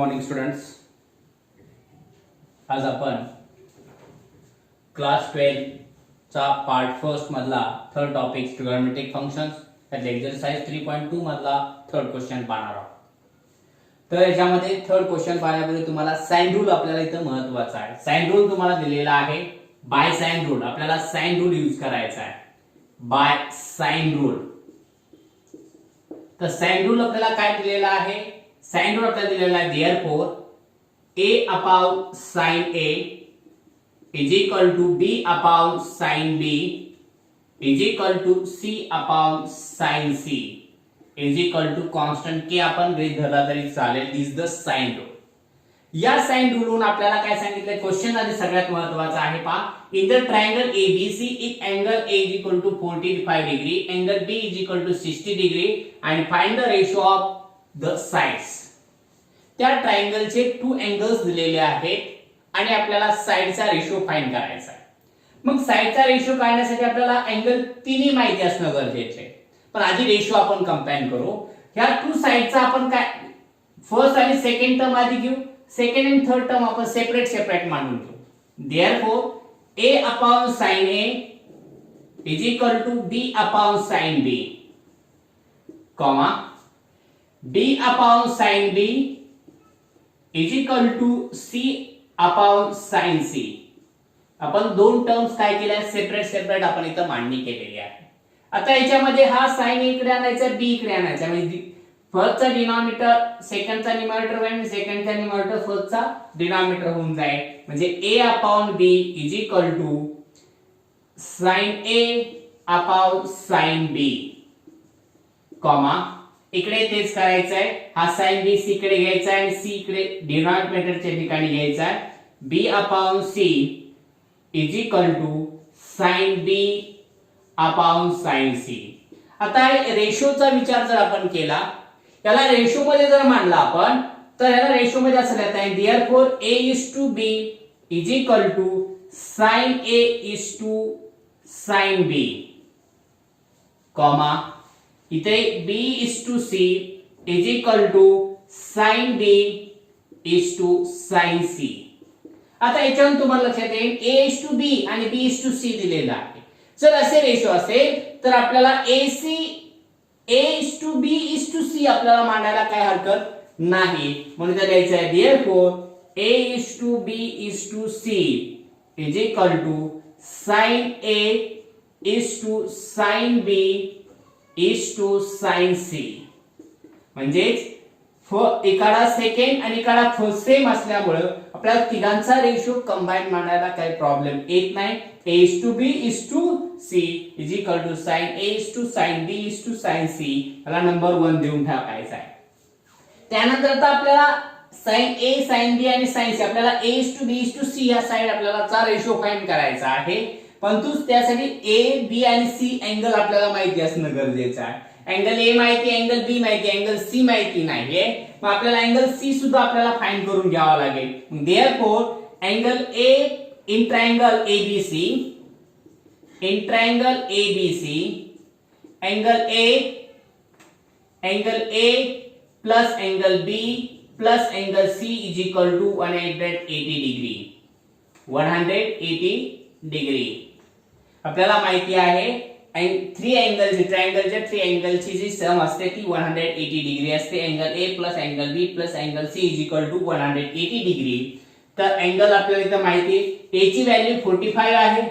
Morning students. आज आपण class 12 चा पार्ट फर्स्ट मधला थर्ड टॉपिक ट्रिगोनोमेट्रिक फंक्शन्स त्यात एक्सरसाइज 3.2 मधला थर्ड क्वेश्चन पाहणार आहोत. तर याच्यामध्ये थर्ड क्वेश्चन पाहण्यापूर्वी तुम्हाला साइन रूल आपल्याला इथं महत्त्वाचा आहे. साइन रूल तुम्हाला दिलेला आहे. बाय साइन रूल आपल्याला साइन रूल यूज करायचा आहे. By sine rule. तर साइन रूल आपल्याला काय दिलेला आहे? साइन रूल आपल्याला दिलेला आहे therefore a upon sin a is equal to b upon sin b is equal to c upon sin c is equal to constant k आपण गृहीत धरला तरी चालेल. दिस द साइन रूल. या साइन रूलवरून आपल्याला काय सांगितलं? क्वेश्चन आधी सगळ्यात महत्त्वाचा आहे पहा. In the triangle ABC if angle A is equal to 45 degree, angle B is equal to 60 degree and find the ratio of the sides. त्या ट्रायंगलचे 2 अँगल्स दिलेले आहेत आणि आपल्याला साइडचा रेशो फाइंड करायचा आहे. मग साइडचा रेशो काढण्यासाठी आपल्याला अँगल तिन्ही माहिती असणं गरजेचं आहे. पण आधी रेशो आपण कंपाईन करू. ह्या 2 साइडचा आपण काय फर्स्ट आणि सेकंड टर्म आधी घेऊ. सेकंड आणि थर्ड टर्म आपण सेपरेट मांडून घेऊ. Therefore a upon sin a is equal to b upon sin b, comma b upon sin b is equal to c upon sin c. आपण दोन terms काय केल्या? सेपरेट आपण इथं मांडणी केलेली आहे. आता याच्यामध्ये हा sin इकडे आणायचा, b इकडे आणायचा. म्हणजे फर्स्टचा डिनॉमिनेटर सेकंडचा न्यूमरेटर होईल, सेकंडचा न्यूमरेटर फर्स्टचा डिनॉमिनेटर होऊन जाईल. म्हणजे a upon b is equal to sin a upon sin b, comma इकडे तेच करायचं आहे. हा sin b c कडे घ्यायचा आहे आणि c इकडे डिनॉमिनेटरच्या ठिकाणी घ्यायचा आहे. b upon c is equal to sin b upon sin c. आता रेशोचा विचार जर आपण केला, याला रेशो मध्ये जर मांडला आपण, तर याला रेशो मध्ये असं लिहिता येईल therefore a is to b is equal to sin a is to sin b, comma इथे b is to c is equal to sin b is to sin c. आता याच्यावरून तुम्हाला लक्षात येईल a is to b आणि b is to c दिलेला आहे. जर असे रेशो असेल तर आपल्याला ac a is to b is to c आपल्याला मांडायला काय हरकत नाही. म्हणून ते द्यायचं आहे therefore a is to b is to c is equal to sin a is to sin b is to sin c. म्हणजेच एकाला सेकंड आणि एकाला फर्स्ट सेम असल्यामुळे आपल्याला तिघांचा रेशो कंबाईन मांडायला काही प्रॉब्लेम येत नाही. a is to b is to c is equal to sin a is to sin b is to sin c याला नंबर 1 देऊन टाकायचा आहे. त्यानंतर आता आपल्याला sin a sin b आणि sin c आपल्याला a is to b is to c या साइड आपल्याला चा रेशो फाइंड करायचा आहे. परंतु त्यासाठी a b आणि c अँगल आपल्याला माहिती असणं गरजेचं आहे. अँगल a माहिती, अँगल b माहिती, अँगल c माहिती नाहीये. मग आपल्याला अँगल c सुद्धा आपल्याला फाइंड करून घ्यावा लागेल. Therefore angle a in triangle ABC, in triangle ABC, angle A plus angle B plus angle C is equal to 180 degree. 180 degree. आपल्याला माहिती आहे 3 अँगलची ट्रायंगलच्या 3 अँगलची जी सम असते ती 180 डिग्री असते. Angle A plus angle B plus angle C is equal to 180 degree. तर angle आपल्याला इथं माहिती a ची व्हॅल्यू 45 आहे.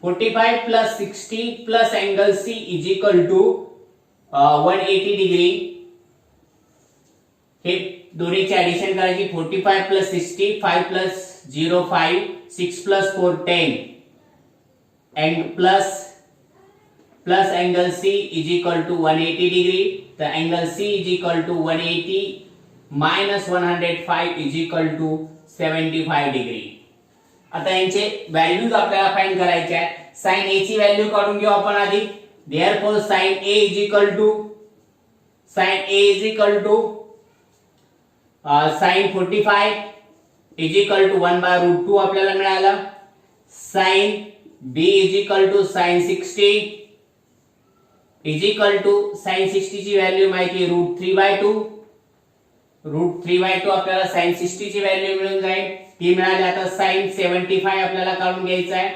45 plus 60 plus angle C is equal to 180 degree. हे दोन्हीची ऍडिशन करायची. 45 plus 60, 5 plus 0 5, 6 plus 4 10 and plus angle C is equal to 180 degree. तर angle C is equal to 180 minus 105 is equal to 75 degree. आता यांचे values आपल्याला find करायचे आहेत. sin a ची व्हॅल्यू काढून घेऊ आपण आधी. Therefore sin a is equal to sin 45 is equal to 1/√2 आपल्याला मिळाला. sin b is equal to sin 60 is equal to sin 60 ची व्हॅल्यू माहिती आहे √3/2 √3/2 आपल्याला sin 60 ची व्हॅल्यू मिळून जाईल. ती मिळाली. आता sin 75 आपल्याला काढून घ्यायचा आहे.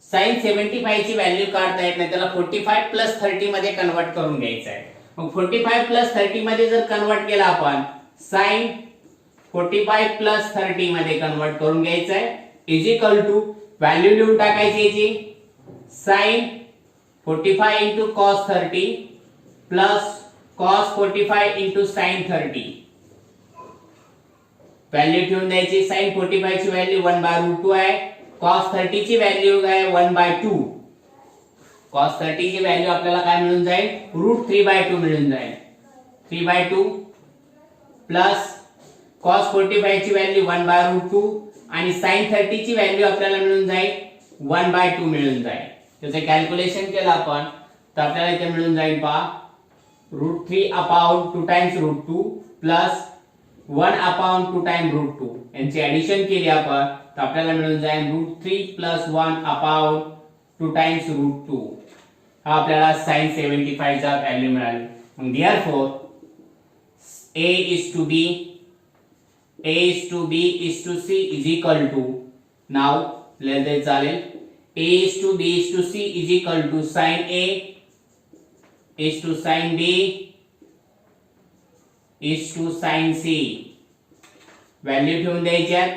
sin 75 ची व्हॅल्यू काढता येत नाही, त्याला 45 + 30 मध्ये कन्वर्ट करून घ्यायचं आहे. मग 45 + 30 मध्ये जर कन्वर्ट केला आपण, sin 45 + 30 मध्ये कन्वर्ट करून घ्यायचं आहे इज इक्वल टू व्हॅल्यू लिहून टाकायची याची sin 45 * cos 30 plus cos 45 * sin 30. Value ठेवून द्यायची. sin 45 ची व्हॅल्यू 1/√2 आहे. cos 30 ची व्हॅल्यू आहे 1/2. cos 30 ची व्हॅल्यू आपल्याला काय मिळून जाईल? √3/2 मिळून जाईल. 3/2 प्लस cos 45 ची व्हॅल्यू 1/√2 आणि sin 30 ची व्हॅल्यू आपल्याला मिळून जाईल 1/2 मिळून जाईल. त्याचे कॅल्क्युलेशन केलं आपण तर आपल्याला इथे मिळून जाईल पहा √3/2 टाइम्स √2 प्लस 1/2 टाइम्स √2 यांची ऍडिशन केली आपण तर आपल्याला मिळून जाईल √3 + 1/2 टाइम्स √2. हा आपल्याला sin 75 चा व्हॅल्यू मिळाली. मग therefore a is to b is to c is equal to, now लिहिता चालेल, a is to b is to c is equal to sin a is to sin b is to sin c. Value ठेवून द्यायच्यात.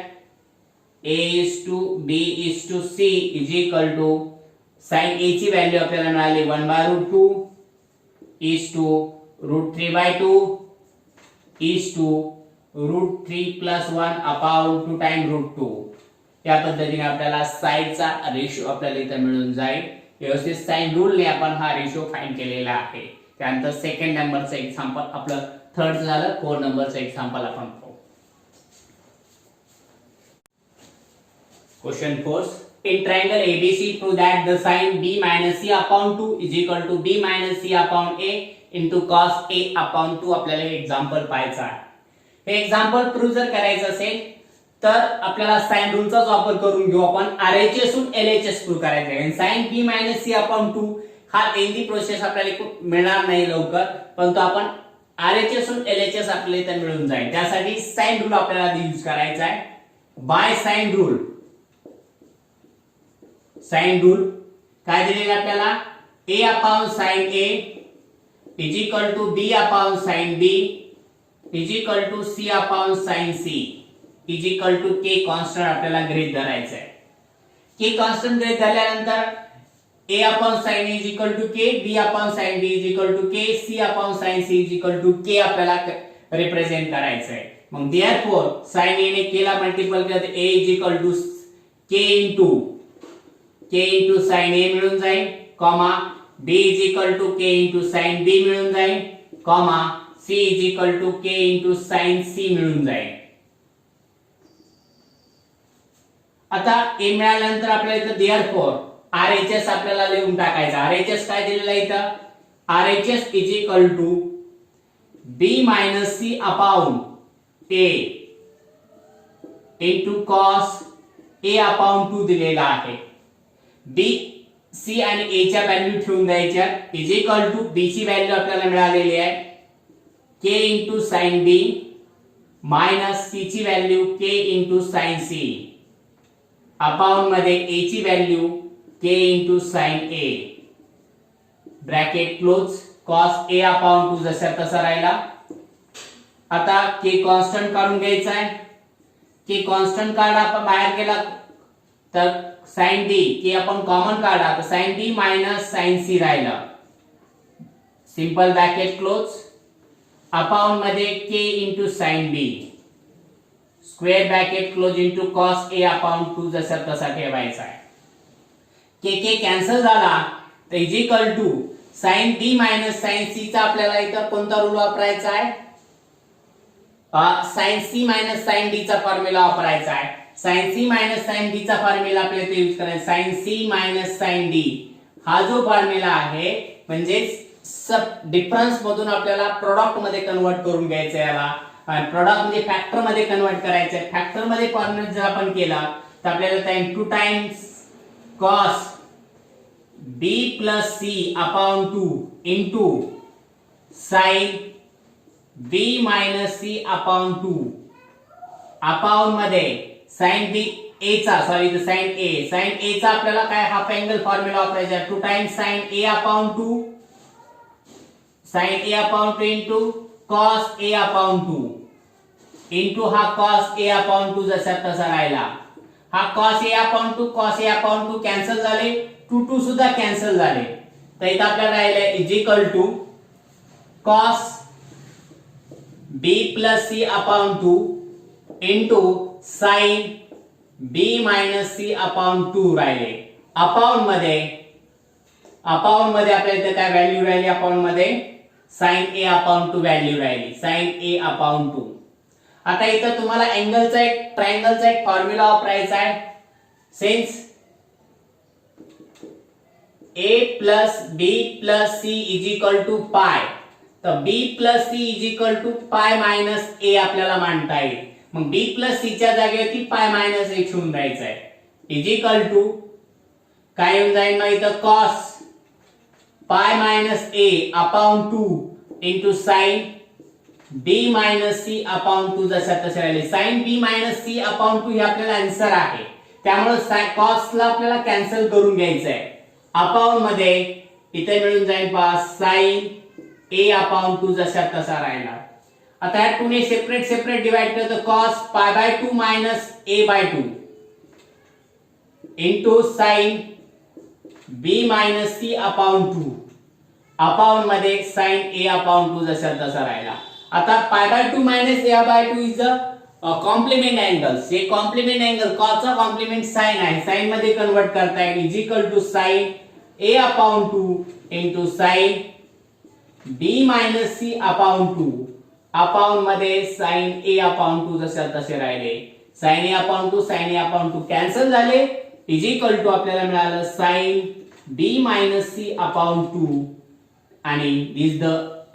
a is to b is to c is equal to sin a ची value आपल्याला मिळाली 1/√2 is to √3/2 is to √3 + 1/2 time √2. या पद्धतीने आपल्याला साइडचा ratio आपल्याला इथे मिळून जाईल. व्यवस्थित साइन रूलने आपण हा रेशो फाइंड केलेला आहे. त्यानंतर सेकंड नंबरचं एक्झाम्पल आपलं थर्ड झालं. 4 नंबरचं एक्झाम्पल आपण पाहू. Question 4. In triangle ABC prove that the sin b minus c upon 2 is equal to b minus c upon a into cos a upon 2. आपल्याला हे एक्झाम्पल पाहायचं आहे. हे एक्झाम्पल प्रूव्ह जर करायचं असेल तर आपल्याला साइन रूलचाच वापर करून घेऊ आपण. RHS वरून LHS प्रूव्ह करायचं आहे. sin b minus c upon 2 हा लेंदी प्रोसेस आपल्याला मिळणार नाही लवकर, परंतु आपण RHS वरून LHS आपल्याला इथे मिळून जाईल. त्यासाठी साइन रूल आपल्याला यूज करायचा आहे. By sine rule, sine rule काय दिलेलं आपल्याला a upon sin a is equal to b upon sin b is equal to c upon sin c is equal to k constant आपल्याला गृहीत धरायचा आहे. k कॉन्स्टंट गृहीत धरल्यानंतर a upon sin a is equal to k, b upon sin b is equal to k, c upon sin c is equal to k आपल्याला represent करायचं आहे. मग therefore sin a ने k ला multiple केलं तर a is equal to k into sin a मिळून जाईल, comma b is equal to k into sin b मिळून जाईल, comma c is equal to k into sin c मिळून जाईल. आता a मिळाल्यानंतर आपल्याला इथं therefore RHS आपल्याला लिहून टाकायचं. RHS काय दिलेलं आहे इथं? RHS is equal to b minus c upon a into cos a upon 2 दिलेला आहे. b c आणि a च्या व्हॅल्यू ठेवून द्यायच्या इज इक्वल टू b ची व्हॅल्यू आपल्याला मिळालेली आहे k into sin b minus c ची value k into sin c upon मध्ये a ची value k into sin a bracket close cos a upon 2 जसा तसा राहिला. आता k कॉन्स्टंट काढून घ्यायचा आहे. k कॉन्स्टंट काढा आपण बाहेर केला तर sin b k आपण कॉमन काढा तर sin b minus sin c राहिला. सिंपल ब्रॅकेट क्लोज अपॉन मध्ये k into sin b square bracket close into cos a upon 2 जसा तसा ठेवायचा आहे. k कॅन्सल झाला तर is equal to sin b minus sin c चा आपल्याला इथं कोणता रूल वापरायचा आहे? sin c minus sin d चा फॉर्म्युला वापरायचा आहे. sin c minus sin d चा फॉर्म्युला आपल्याला इथे यूज करायचा. sin c minus sin d हा जो फॉर्म्युला आहे म्हणजे सब डिफरन्स मधून आपल्याला प्रोडक्ट मध्ये कन्वर्ट करून घ्यायचं आहे. याला प्रोडक्ट म्हणजे फॅक्टर मध्ये कन्वर्ट करायचं आहे. फॅक्टर मध्ये कन्वर्ट जर आपण केला तर आपल्याला 2 times cos b plus c upon 2 into sin b minus c upon 2 upon मध्ये साइन बी ए चा सॉरी साइन ए चा आपल्याला काय हाफ अँगल फॉर्म्युला वापरायचा 2 times sign A upon 2 sign A upon 2 into cos A upon 2 into हा cos A upon 2 जसा तसा राहिला हा कॉस ए अपॉन 2 कॅन्सल झाले 2 सुद्धा कॅन्सल झाले तर इथं आपल्याला राहिले is equal to cos b plus c upon 2 into sine b minus c upon 2 राहिले अपॉन मध्ये आपल्या इथे काय व्हॅल्यू राहिली अपॉन मध्ये साइन ए अपॉन 2 व्हॅल्यू राहिली साइन ए अपॉन 2 आता इथं तुम्हाला अँगलचा एक ट्रायंगलचा एक फॉर्म्युला वापरायचा आहे since a plus b plus c is equal to pi तर b plus c is equal to pi minus a आपल्याला मांडता येईल मग b प्लस सी च्या जागेवरती पाय मायनस a ठेवून द्यायचं आहे इज इक्वल टू काय येऊन जाईल मग इथं cos pi minus a upon 2 into sine b minus c upon 2 जसा तसे राहिले sine b minus c upon 2 हे आपल्याला आन्सर आहे त्यामुळे कॉसला आपल्याला कॅन्सल करून घ्यायचं आहे अपॉन मध्ये इथे मिळून जाईल पहा साइन a अपॉन 2 जसा तसा राहिला आता या 2 ने सेपरेट डिवाइड केलं तर cos pi by 2 minus a by 2 into sine b minus c upon 2 upon मध्ये साइन a अपॉन 2 जसा तसा राहिला आता pi by 2 minus a by 2 is a complement angles हे कॉम्प्लिमेंट अँगल cos चा कॉम्प्लिमेंट साइन आहे साइन मध्ये convert करता येईल is equal to sine a upon 2 into sine b minus c upon 2 upon मध्ये साइन a अपॉन 2 जसे तसे राहिले साइन a अपॉन 2 कॅन्सल झाले इज इक्वल टू आपल्याला मिळालं sine b minus c upon 2 आणि दिस द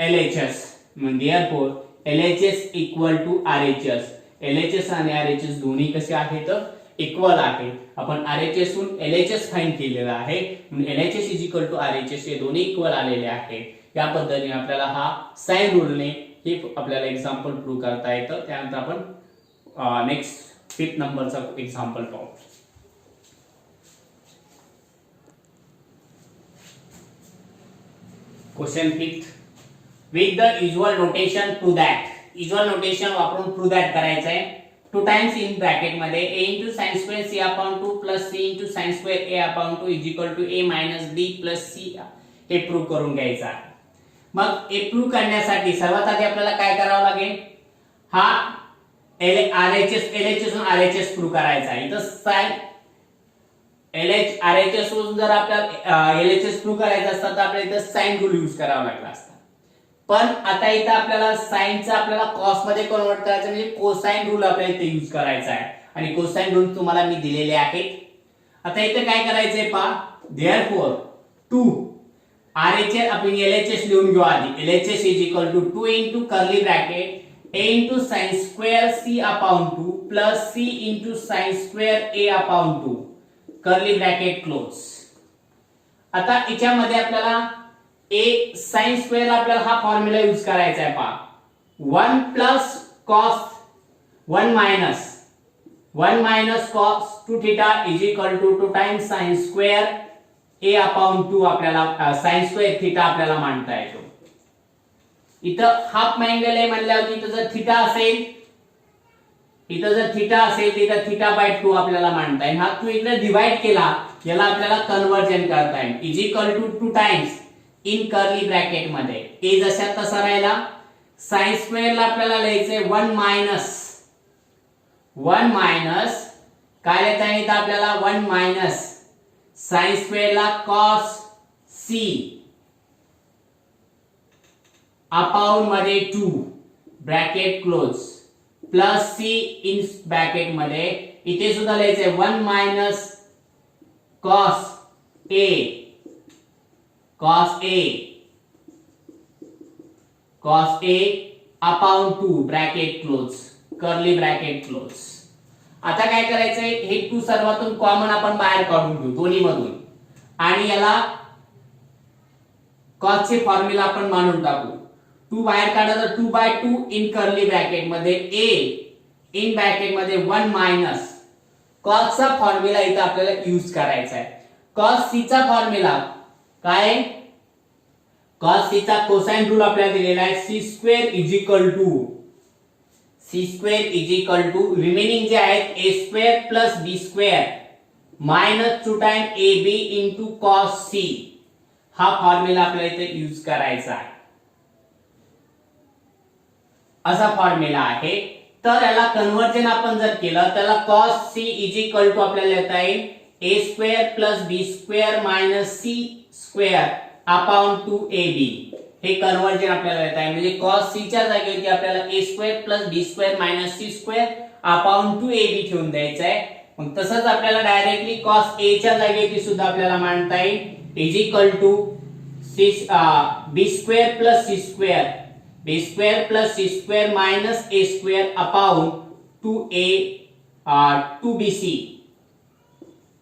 LHS म्हणजे therefore LHS equal to RHS LHS आणि RHS दोन्ही कसे आहेत इक्वल आहे आपण RHS वरून LHS फाइंड केलेला आहे म्हणून LHS is equal to RHS हे दोन्ही इक्वल आलेले आहे या पद्धतीने आपल्याला हा साइन रूलने हे आपल्याला एक्झाम्पल प्रूव्ह करता येतं त्यानंतर आपण नेक्स्ट 5th नंबरचा एक्झाम्पल पाहू question 5th with the usual notation to that usual notation वापरून prove that करायचं आहे 2 times in bracket मध्ये a into sin square c upon 2 plus c into sin square a upon 2 is equal to a minus b plus c हे prove करून घ्यायचं आहे मग हे प्रूव्ह करण्यासाठी सर्वात आधी आपल्याला काय करावं लागेल हा LHS वरून RHS प्रूव्ह करायचा आहे इथं sin RHS वरून जर आपल्याला LHS प्रूव्ह करायचं असतं तर आपल्याला इथं साइन रूल यूज करावा लागला असता पण आता इथं आपल्याला साइनचा आपल्याला कॉस मध्ये कन्वर्ट करायचं म्हणजे कोसाइन रूल आपल्याला इथे यूज करायचा आहे आणि कोसाइन रूल तुम्हाला मी दिलेले आहेत आता इथे काय करायचंय पहा देअरफॉर 2 RHS आपण LHS लिहून घेऊ आधी LHS is equal to 2 into curly bracket a into sine square c upon 2 plus c into sine square a upon 2 curly bracket close आता याच्यामध्ये आपल्याला a sin स्क्वेअर आपल्याला हा फॉर्म्युला यूज करायचा आहे पहा 1 plus cos 1 minus cos 2 theta is equal to 2 times sin square a upon 2 आपल्याला sin square theta आपल्याला मांडता येतो इथं हाफ अँगल आहे म्हणल्यावर इथं जर थीटा असेल इथं थीटा बाय 2 आपल्याला मांडता येईल हा 2 इकडे डिवाइड केला याला आपल्याला कन्वर्जन करता येईल is equal to 2 times in curly bracket मध्ये a जसा तसा राहिला sin स्क्वेअर ला आपल्याला लिहायचे 1 मायनस काय लिहिता येईल आपल्याला 1 मायनस sin स्क्वेअर ला cos c अपॉन मध्ये 2 bracket close plus c in bracket मध्ये इथे सुद्धा लिहायचे 1 minus cos a upon 2 bracket close curly bracket close आता काय करायचंय हे 2 सर्वातून कॉमन आपण बाहेर काढून घेऊ दोन्ही मधून आणि याला cos चे फॉर्म्युला आपण मांडून टाकू 2 बाहेर काढा तर 2/2 इन कर्ली ब्रॅकेट मध्ये a इन ब्रॅकेट मध्ये 1 मायनस cos चा फॉर्म्युला इथे आपल्याला यूज करायचा आहे. cos c चा फॉर्म्युला काय? cos c चा कोसाइन रूल आपल्याला दिलेला आहे c² रिमेनिंग जे आहेत a² + b² minus 2 time ab into cos c हा फॉर्म्युला आपल्याला इथे यूज करायचा आहे. असा फॉर्म्युला आहे. तर याला कन्वर्जन आपण जर केलं त्याला cos c आपल्याला लिहिता येईल a² + b² minus c² upon 2ab. हे कन्वर्जन आपल्याला लिहिता येईल म्हणजे cos c च्या जागेवरती आपल्याला a² + b² minus c² upon 2ab ठेवून द्यायचं आहे. मग तसंच आपल्याला डायरेक्टली cos a च्या जागेवरती सुद्धा आपल्याला मांडता येईल b² + c² minus a² upon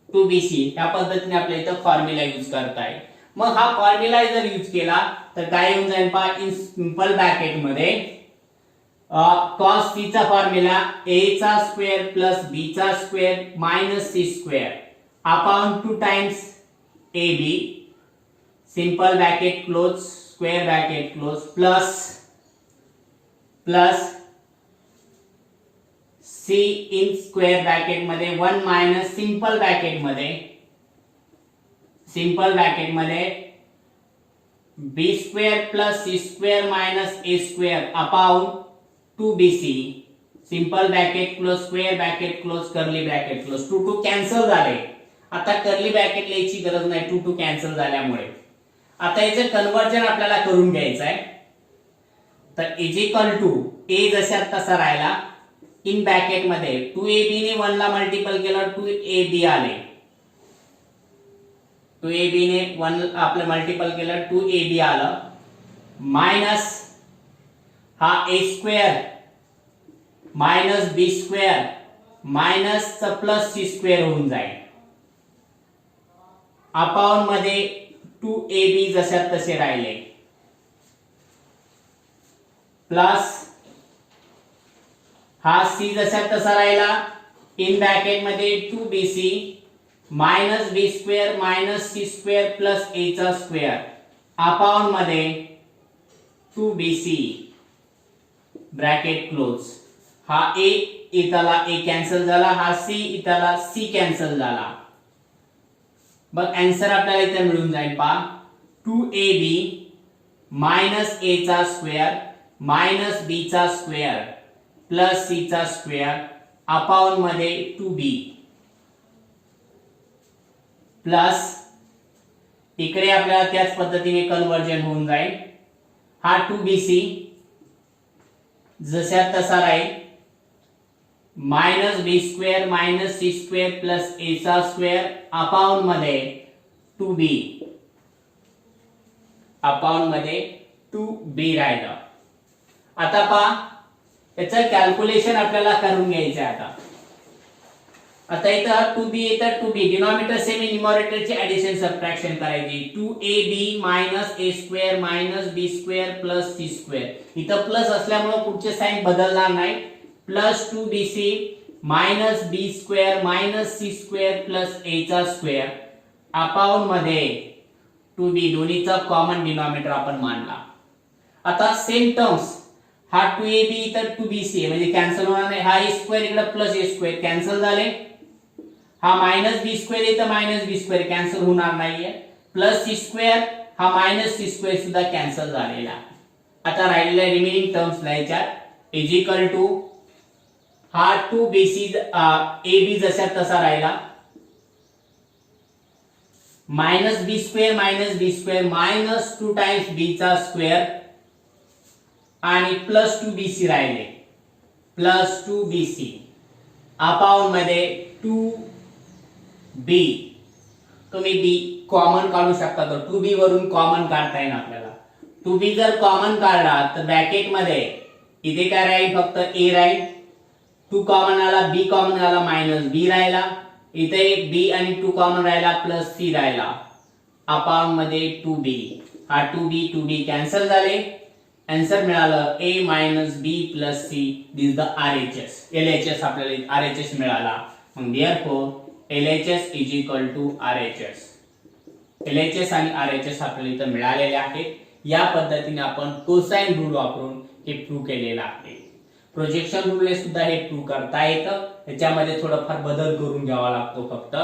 2bc या पद्धतीने आपल्या इथं फॉर्म्युला यूज करता येईल. मग हा फॉर्म्युला जर यूज केला तर काय येऊन जाईल पहा इन सिंपल ब्रॅकेट मध्ये cos c चा formula a² + b² minus c² upon 2 times ab simple bracket close square bracket close plus c in square bracket मध्ये 1 मायनस सिंपल ब्रॅकेट मध्ये b² + c² minus a² upon 2bc simple bracket close square bracket close curly bracket close 2 cancel झाले. आता curly bracket लिहायची गरज नाही 2 cancel झाल्यामुळे. आता याचे कन्वर्जन आपल्याला करून घ्यायचं आहे. तर a जशात तसा राहिला इन ब्रॅकेट मध्ये 2ab ने 1 ला मल्टिपल केलं 2ab आले. 2ab ने 1 आपलं मल्टिपल केलं 2ab आलं मायनस हा a² minus b² minus plus c² होऊन जाईल अपॉन मध्ये 2ab जशात तसे राहिले प्लस हा c जशात तसा राहिला इन ब्रॅकेट मध्ये 2bc minus b² minus c² plus a² upon मध्ये 2bc ब्रॅकेट क्लोज. हा a इथला a कॅन्सल झाला हा c इथला c कॅन्सल झाला. मग आन्सर आपल्याला इथे मिळून जाईल पहा 2ab minus a² minus b² plus c² upon मध्ये 2b प्लस इकडे आपल्याला त्याच पद्धतीने कन्वर्जन होऊन जाईल. हा 2bc जशात तसा राहील minus b² minus c² plus a² upon मध्ये 2b अपॉन मध्ये 2b राहिलं. आता पहा याचं कॅल्क्युलेशन आपल्याला करून घ्यायचं आहे. आता इथं 2b येतं 2b डिनॉमिनेटर सेम न्यूमरेटरची ऍडिशन सबट्रॅक्शन करायची 2ab minus a² minus b² plus c². इथं प्लस असल्यामुळे पुढचे साइन बदलणार नाही plus 2bc minus b² minus c² plus a² upon मध्ये 2b दोन्हीचा कॉमन डिनॉमिनेटर आपण मानला. आता सेम टर्म्स हा 2ab इथं 2bc म्हणजे कॅन्सल होणार नाही. हा a² इकडे प्लस a² कॅन्सल झाले. हा मायनस b² इथं मायनस b² कॅन्सल होणार नाहीये प्लस c² हा मायनस c² सुद्धा कॅन्सल झालेला. आता राहिलेल्या रिमेनिंग टर्म्स लिहायच्या इज इक्वल टू हा 2bc ab जसा तसा राहिला minus b² minus 2 times b² आणि प्लस 2bc राहिले प्लस 2bc अपॉन मध्ये 2b तुम्ही b कॉमन काढू शकता. तर 2b वरून कॉमन काढता येईल आपल्याला. 2b जर कॉमन काढला तर ब्रॅकेट मध्ये इथे काय राहील फक्त a राहील 2 कॉमन आला b कॉमन आला मायनस b राहिला इथे b आणि 2 कॉमन राहिला प्लस c राहिला अपॉन मध्ये 2b हा 2b कॅन्सल झाले आन्सर मिळालं a minus b plus c this the RHS. LHS आपल्याला RHS मिळाला. मग therefore LHS is equal to RHS. LHS आणि RHS आपल्याला इथं मिळालेले आहेत. या पद्धतीने आपण कोसाइन रूल वापरून हे प्रूव्ह केलेलं आहे. प्रोजेक्शन रूलने सुद्धा हे प्रूव्ह करता येतं. याच्यामध्ये थोडंफार बदल करून घ्यावा लागतो. फक्त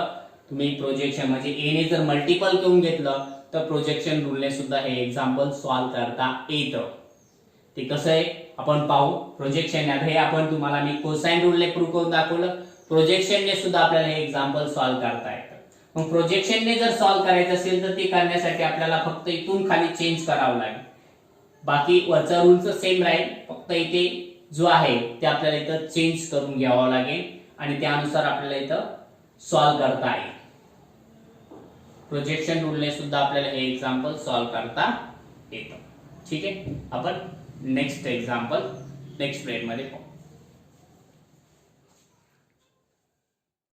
तुम्ही प्रोजेक्शन म्हणजे a ने जर मल्टिपल करून घेतलं तर प्रोजेक्शन रूलने सुद्धा हे एक्झाम्पल सॉल्व्ह करता येतं. ते कसं आहे आपण पाहू. प्रोजेक्शन हे आपण तुम्हाला मी कोसाइन रूलने प्रूव्ह करून दाखवलं. प्रोजेक्शनने सुद्धा आपल्याला हे एक्झाम्पल सॉल्व्ह करता येतं. मग प्रोजेक्शनने जर सॉल्व्ह करायचं असेल तर ते करण्यासाठी आपल्याला फक्त इथून खाली चेंज करावं लागेल. बाकी वरचा रूलचं सेम राहील. फक्त इथे जो आहे ते आपल्याला इथं चेंज करून घ्यावं लागेल आणि त्यानुसार आपल्याला इथं सॉल्व्ह करता येईल. प्रोजेक्शन रूलने सुद्धा आपल्याला हे एक्झाम्पल सॉल्व्ह करता येतं. ठीक आहे. आपण नेक्स्ट एक्झाम्पल नेक्स्ट प्लेट मध्ये पाहू.